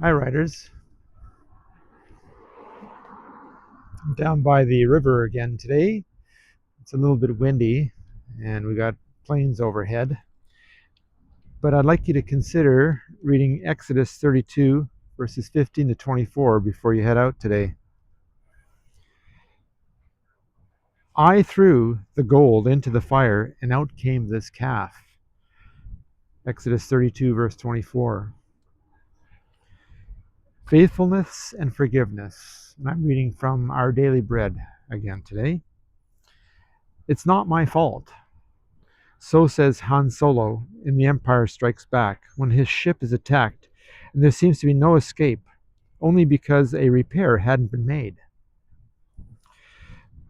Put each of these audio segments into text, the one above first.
Hi, riders. I'm down by the river again today. It's a little bit windy and we got planes overhead. But I'd like you to consider reading Exodus 32, verses 15 to 24 before you head out today. I threw the gold into the fire, and out came this calf. Exodus 32, verse 24. Faithfulness and forgiveness. And I'm reading from Our Daily Bread again today. It's not my fault. So says Han Solo in The Empire Strikes Back when his ship is attacked and there seems to be no escape, only because a repair hadn't been made.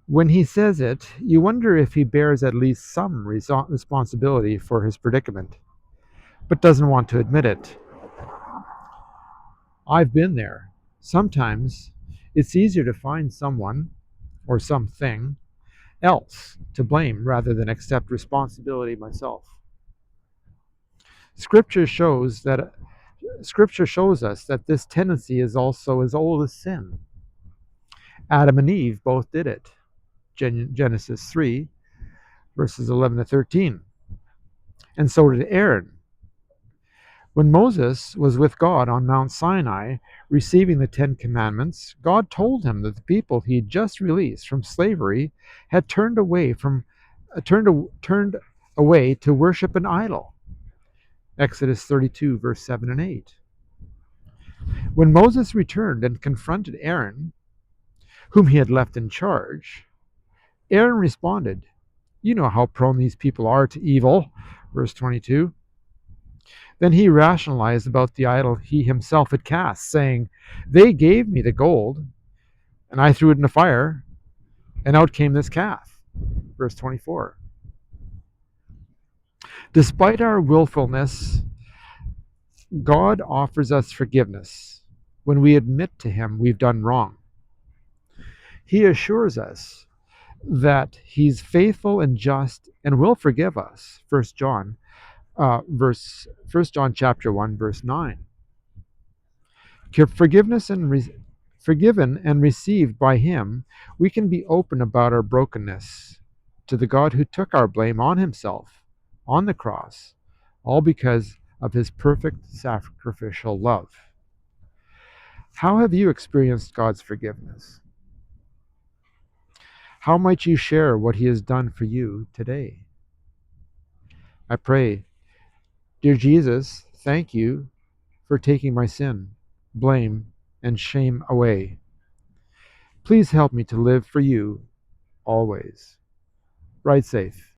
When he says it, you wonder if he bears at least some responsibility for his predicament, but doesn't want to admit it. I've been there. Sometimes it's easier to find someone or something else to blame rather than accept responsibility myself. Scripture shows that Scripture shows us that this tendency is also as old as sin. Adam and Eve both did it. Genesis 3, verses 11 to 13. And so did Aaron. When Moses was with God on Mount Sinai, receiving the Ten Commandments, God told him that the people he'd just released from slavery had turned away to worship an idol. Exodus 32, verse 7 and 8. When Moses returned and confronted Aaron, whom he had left in charge, Aaron responded, "You know how prone these people are to evil." Verse 22. Then he rationalized about the idol he himself had cast, saying, "They gave me the gold, and I threw it in the fire, and out came this calf." Verse 24. Despite our willfulness, God offers us forgiveness when we admit to him we've done wrong. He assures us that he's faithful and just and will forgive us. First John chapter 1 verse 9. Forgiveness and forgiven and received by him, we can be open about our brokenness to the God who took our blame on himself on the cross, all because of his perfect sacrificial love. How have you experienced God's forgiveness? How might you share what he has done for you today? I pray, dear Jesus, thank you for taking my sin, blame, and shame away. Please help me to live for you always. Ride safe.